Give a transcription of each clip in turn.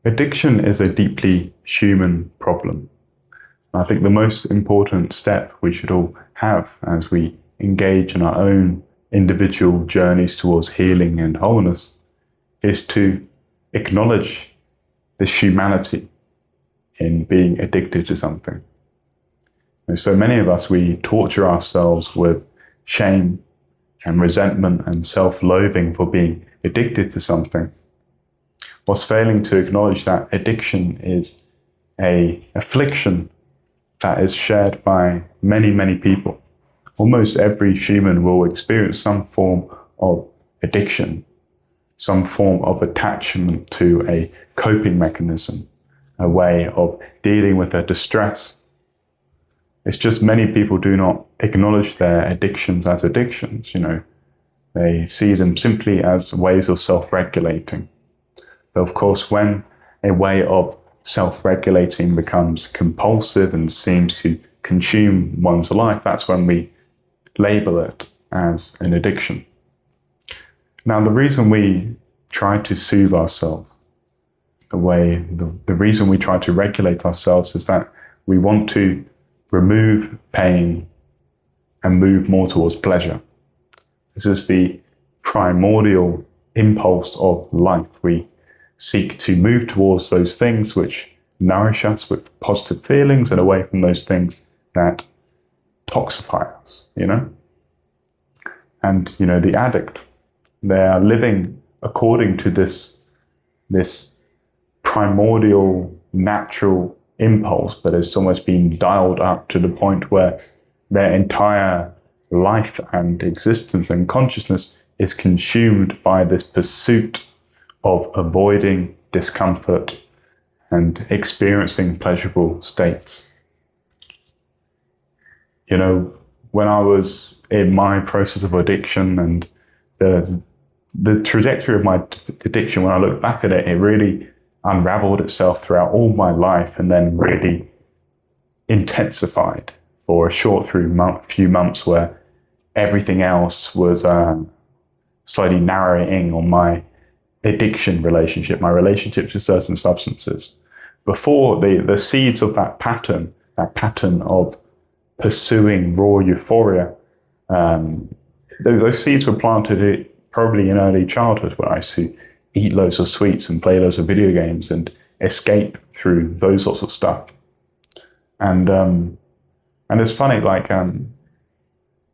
Addiction is a deeply human problem. I think the most important step we should all have as we engage in our own individual journeys towards healing and wholeness is to acknowledge this humanity in being addicted to something. And so many of us, we torture ourselves with shame and resentment and self-loathing for being addicted to something, whilst failing to acknowledge that addiction is an affliction that is shared by many, many people. Almost every human will experience some form of addiction, some form of attachment to a coping mechanism, a way of dealing with their distress. It's just many people do not acknowledge their addictions as addictions, They see them simply as ways of self-regulating. But of course, when a way of self-regulating becomes compulsive and seems to consume one's life, that's when we label it as an addiction. Now, the reason we try to soothe ourselves, the reason we try to regulate ourselves is that we want to remove pain and move more towards pleasure. This is the primordial impulse of life. We seek to move towards those things which nourish us with positive feelings and away from those things that toxify us, And, the addict, they are living according to this primordial, natural impulse, but it's almost been dialed up to the point where their entire life and existence and consciousness is consumed by this pursuit of avoiding discomfort and experiencing pleasurable states. When I was in my process of addiction and the trajectory of my addiction, when I look back at it, it really unraveled itself throughout all my life and then really intensified for a few months where everything else was slightly narrowing on my addiction relationship, my relationship to certain substances. Before the seeds of that pattern of pursuing raw euphoria, those seeds were planted probably in early childhood when I used to eat loads of sweets and play loads of video games and escape through those sorts of stuff. And it's funny,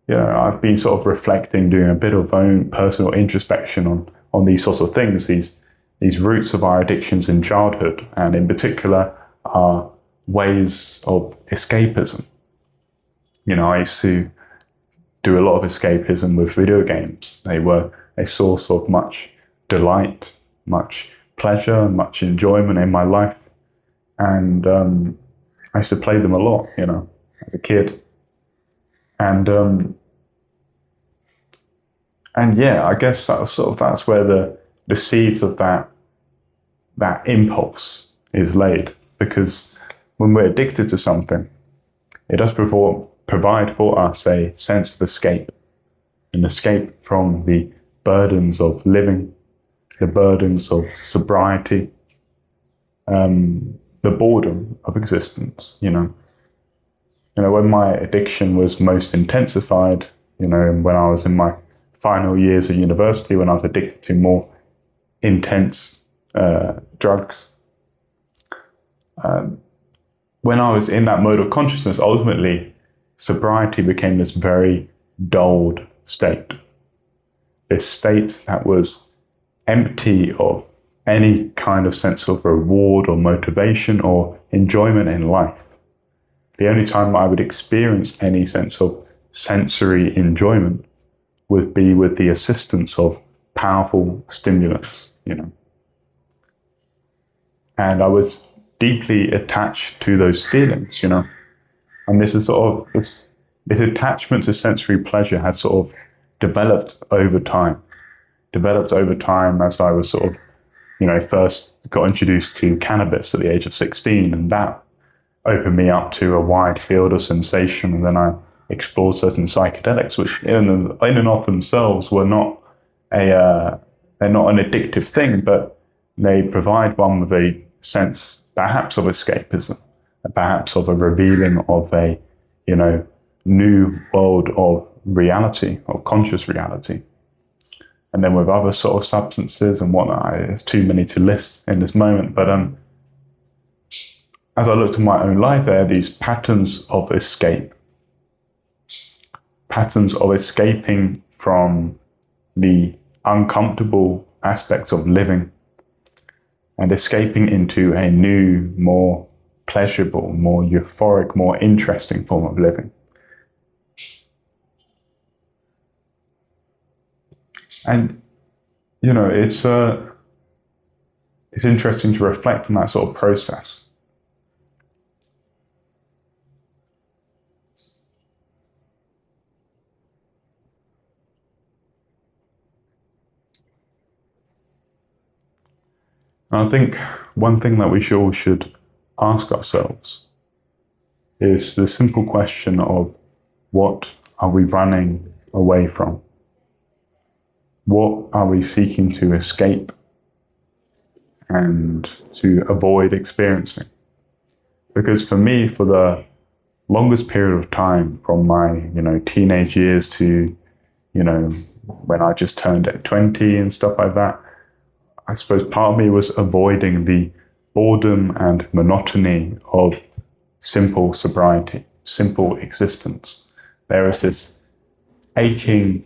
I've been sort of reflecting, doing a bit of own personal introspection on these sorts of things, these roots of our addictions in childhood, and in particular our ways of escapism. I used to do a lot of escapism with video games. They were a source of much delight, much pleasure, much enjoyment in my life. And I used to play them a lot, as a kid. And yeah, I guess that's where the seeds of that impulse is laid. Because when we're addicted to something, it does provide for us a sense of escape, an escape from the burdens of living, the burdens of sobriety, the boredom of existence, when my addiction was most intensified, when I was in my final years of university, when I was addicted to more intense drugs. When I was in that mode of consciousness, ultimately, sobriety became this very dulled state. This state that was empty of any kind of sense of reward or motivation or enjoyment in life. The only time I would experience any sense of sensory enjoyment would be with the assistance of powerful stimulants, And I was deeply attached to those feelings, And this is this attachment to sensory pleasure had sort of developed over time as I was first got introduced to cannabis at the age of 16, and that opened me up to a wide field of sensation. And then I explored certain psychedelics, which in and of themselves were they're not an addictive thing, but they provide one with a sense perhaps of escapism, perhaps of a revealing of a, new world of reality, of conscious reality. And then with other sort of substances and whatnot, there's too many to list in this moment. But as I looked at my own life, there are these patterns of escape. Patterns of escaping from the uncomfortable aspects of living and escaping into a new, more pleasurable, more euphoric, more interesting form of living. And, it's interesting to reflect on that sort of process. And I think one thing that we all should ask ourselves is the simple question of, what are we running away from? What are we seeking to escape and to avoid experiencing? Because for me, for the longest period of time, from my, teenage years to, when I just turned 20 and stuff like that, I suppose part of me was avoiding the boredom and monotony of simple sobriety, simple existence. There was this aching,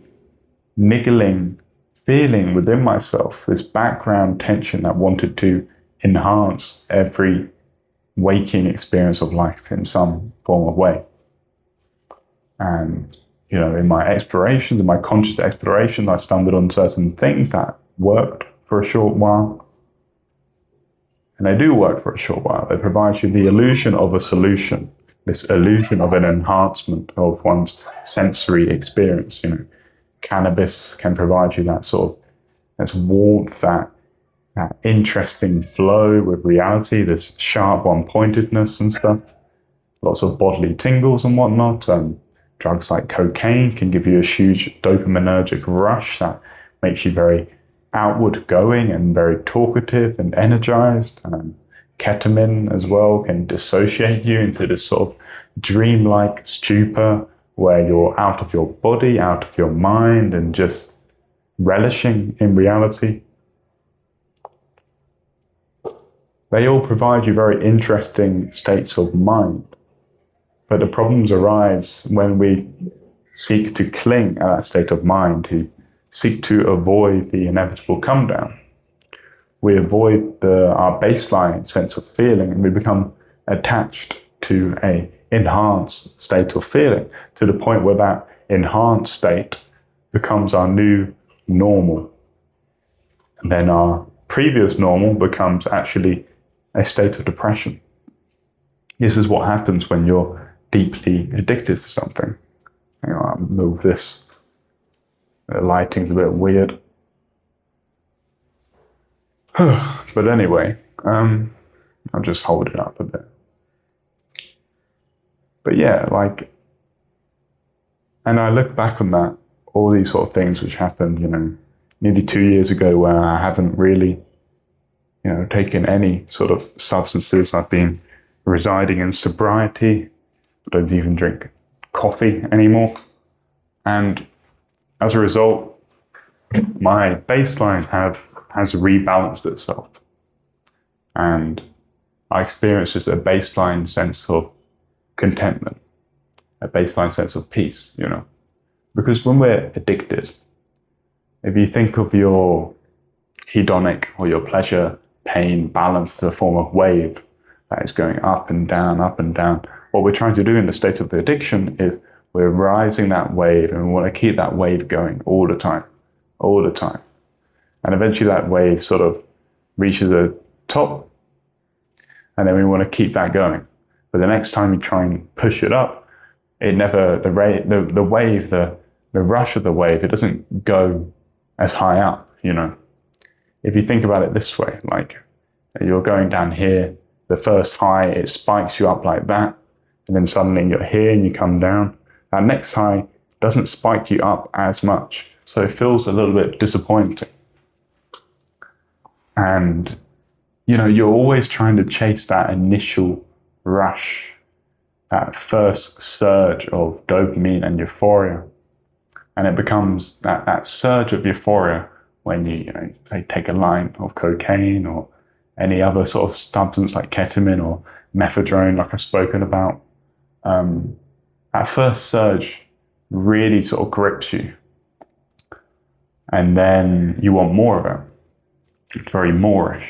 niggling feeling within myself, this background tension that wanted to enhance every waking experience of life in some form of way. And, in my explorations, in my conscious exploration, I stumbled on certain things that worked for a short while. And they do work for a short while. They provide you the illusion of a solution, this illusion of an enhancement of one's sensory experience. Cannabis can provide you that sort of that's warmth, that interesting flow with reality, this sharp one-pointedness and stuff. Lots of bodily tingles and whatnot. Drugs like cocaine can give you a huge dopaminergic rush that makes you very outward going and very talkative and energized. Ketamine as well can dissociate you into this sort of dreamlike stupor where you're out of your body, out of your mind, and just relishing in reality. They all provide you very interesting states of mind. But the problems arise when we seek to cling at that state of mind, who seek to avoid the inevitable come down. We avoid our baseline sense of feeling, and we become attached to a enhanced state of feeling, to the point where that enhanced state becomes our new normal. And then our previous normal becomes actually a state of depression. This is what happens when you're deeply addicted to something. I'll move this. The lighting's a bit weird. But anyway, I'll just hold it up a bit. But yeah, and I look back on that, all these sort of things which happened, nearly 2 years ago, where I haven't really, taken any sort of substances. I've been residing in sobriety. I don't even drink coffee anymore. And as a result, my baseline has rebalanced itself. And I experience just a baseline sense of contentment, a baseline sense of peace, Because when we're addicted, if you think of your hedonic or your pleasure pain balance as a form of wave that is going up and down, what we're trying to do in the state of the addiction is we're rising that wave, and we want to keep that wave going all the time. And eventually that wave sort of reaches the top, and then we want to keep that going. But the next time you try and push it up, the rush of the wave, it doesn't go as high up, If you think about it this way, you're going down here, the first high, it spikes you up like that, and then suddenly you're here and you come down. That next high doesn't spike you up as much, so it feels a little bit disappointing. And, you're always trying to chase that initial rush, that first surge of dopamine and euphoria. And it becomes that surge of euphoria when you take a line of cocaine or any other sort of substance like ketamine or methadone, like I've spoken about. That first surge really sort of grips you. And then you want more of it. It's very moreish.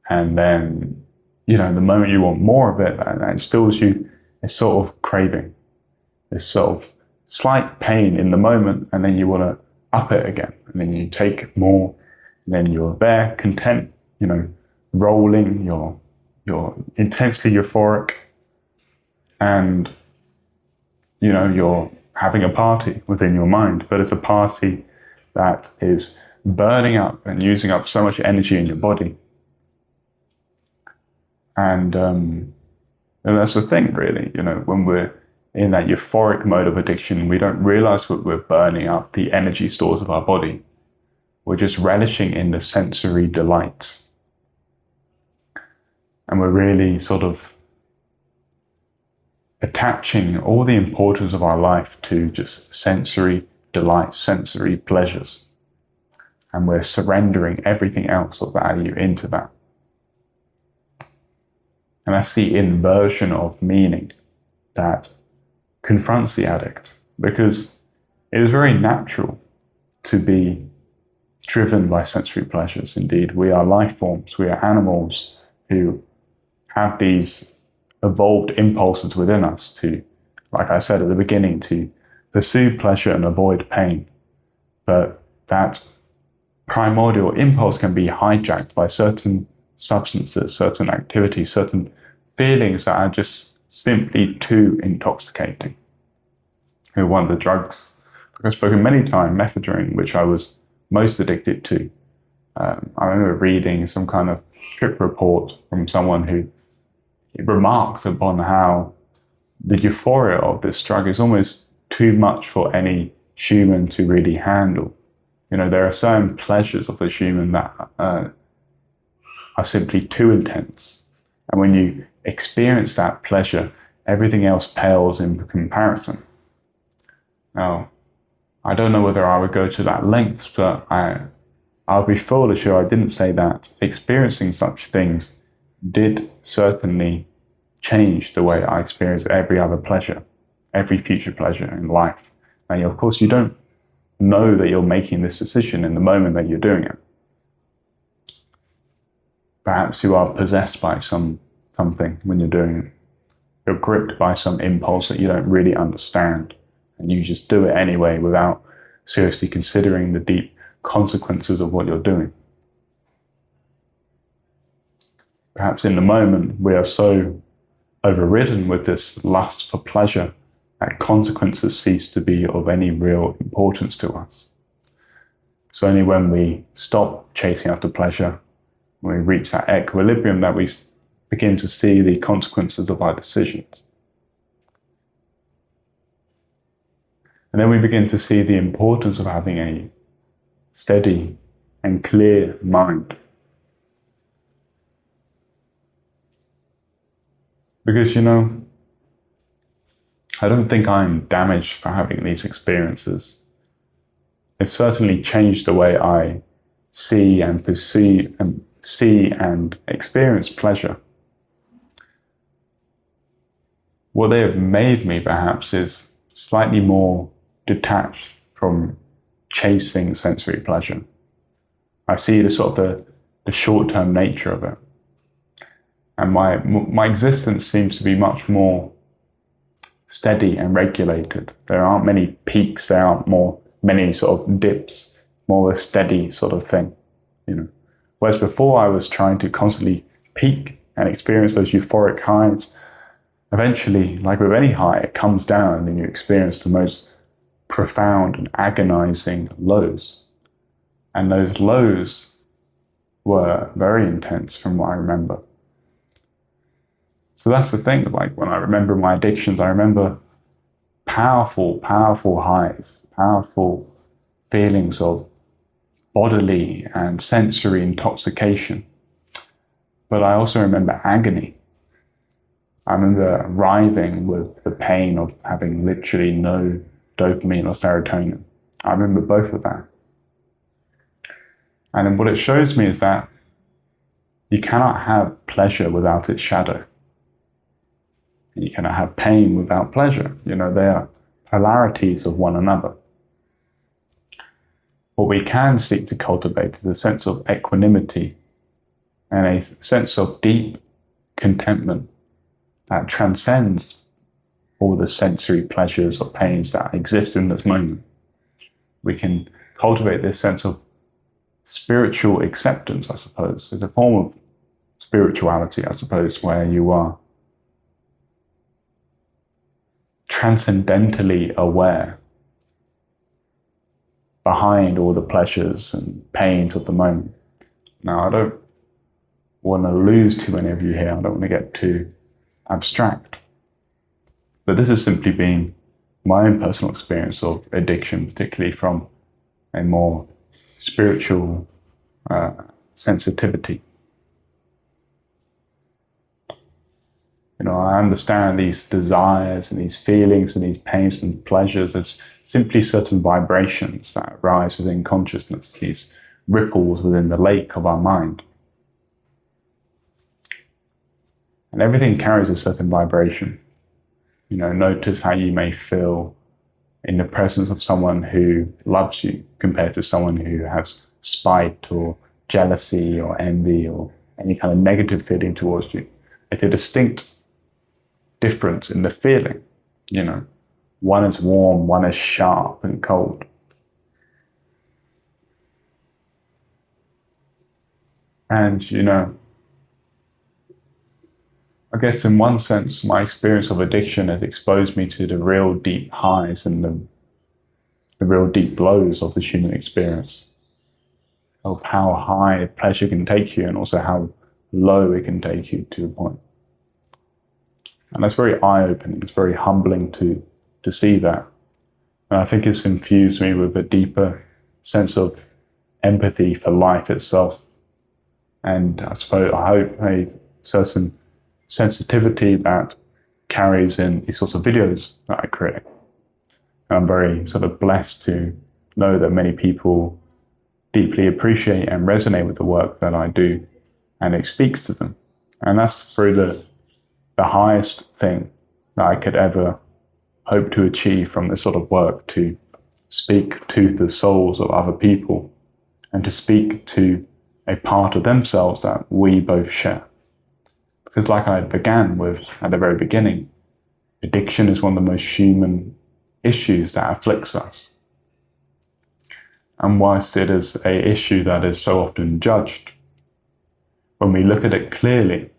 And then, the moment you want more of it, that instills you a sort of craving, this sort of slight pain in the moment, and then you want to up it again. And then you take more, and then you're there, content, rolling, you're intensely euphoric, and, you're having a party within your mind, but it's a party that is burning up and using up so much energy in your body. And that's the thing, really, when we're in that euphoric mode of addiction, we don't realize that we're burning up the energy stores of our body. We're just relishing in the sensory delights. And we're really sort of attaching all the importance of our life to just sensory delights, sensory pleasures. And we're surrendering everything else of value into that. And that's the inversion of meaning that confronts the addict, because it is very natural to be driven by sensory pleasures. Indeed, we are life forms, we are animals who have these evolved impulses within us to, like I said at the beginning, to pursue pleasure and avoid pain. But that primordial impulse can be hijacked by certain substances, certain activities, certain feelings that are just simply too intoxicating. One of the drugs, like I've spoken many times, methadone, which I was most addicted to. I remember reading some kind of trip report from someone who remarked upon how the euphoria of this drug is almost too much for any human to really handle. There are certain pleasures of the human that are simply too intense. And when you experience that pleasure, everything else pales in comparison. Now, I don't know whether I would go to that length, but I'll be foolish if I didn't say that experiencing such things did certainly change the way I experience every other pleasure, every future pleasure in life. And of course, you don't know that you're making this decision in the moment that you're doing it. Perhaps you are possessed by something when you're doing it. You're gripped by some impulse that you don't really understand, and you just do it anyway without seriously considering the deep consequences of what you're doing. Perhaps in the moment we are so overridden with this lust for pleasure that consequences cease to be of any real importance to us. It's only when we stop chasing after pleasure, when we reach that equilibrium, that we begin to see the consequences of our decisions. And then we begin to see the importance of having a steady and clear mind. Because, I don't think I'm damaged for having these experiences. They've certainly changed the way I see and perceive and see and experience pleasure. What they have made me, perhaps, is slightly more detached from chasing sensory pleasure. I see the short-term nature of it. And my existence seems to be much more steady and regulated. There aren't many peaks, there aren't many sort of dips, more a steady sort of thing, Whereas before I was trying to constantly peak and experience those euphoric highs. Eventually, like with any high, it comes down and you experience the most profound and agonizing lows. And those lows were very intense from what I remember. So that's the thing, like when I remember my addictions, I remember powerful highs, powerful feelings of bodily and sensory intoxication. But I also remember agony. I remember writhing with the pain of having literally no dopamine or serotonin. I remember both of that. And what it shows me is that you cannot have pleasure without its shadow. You cannot have pain without pleasure. They are polarities of one another. What we can seek to cultivate is a sense of equanimity and a sense of deep contentment that transcends all the sensory pleasures or pains that exist in this moment. We can cultivate this sense of spiritual acceptance, I suppose. It's a form of spirituality, I suppose, where you are transcendentally aware behind all the pleasures and pains of the moment. Now, I don't want to lose too many of you here. I don't want to get too abstract. But this has simply been my own personal experience of addiction, particularly from a more spiritual sensitivity. I understand these desires and these feelings and these pains and pleasures as simply certain vibrations that arise within consciousness, these ripples within the lake of our mind. And everything carries a certain vibration. Notice how you may feel in the presence of someone who loves you compared to someone who has spite or jealousy or envy or any kind of negative feeling towards you. It's a distinct difference in the feeling. One is warm, one is sharp and cold. And I guess in one sense, my experience of addiction has exposed me to the real deep highs and the real deep lows of the human experience, of how high pleasure can take you and also how low it can take you to a point. And that's very eye-opening. It's very humbling to see that. And I think it's infused me with a deeper sense of empathy for life itself. And I hope a certain sensitivity that carries in these sorts of videos that I create. And I'm very sort of blessed to know that many people deeply appreciate and resonate with the work that I do, and it speaks to them. And that's probably the highest thing that I could ever hope to achieve from this sort of work, to speak to the souls of other people and to speak to a part of themselves that we both share. Because like I began with at the very beginning, addiction is one of the most human issues that afflicts us. And whilst it is an issue that is so often judged, when we look at it clearly,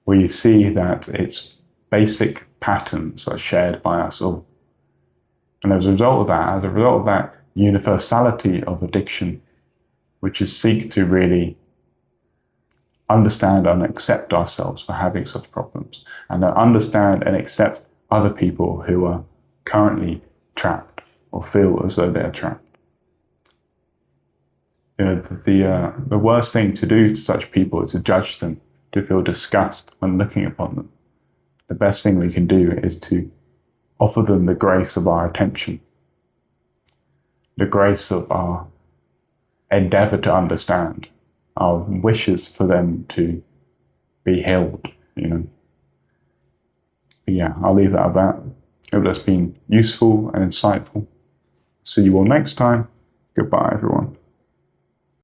we see that its basic patterns are shared by us all. And as a result of that universality of addiction, which is seek to really understand and accept ourselves for having such problems, and to understand and accept other people who are currently trapped or feel as though they're trapped. The worst thing to do to such people is to judge them, to feel disgust when looking upon them. The best thing we can do is to offer them the grace of our attention, the grace of our endeavor to understand, our wishes for them to be healed, But yeah, I'll leave that at that. Hope that's been useful and insightful. See you all next time. Goodbye, everyone.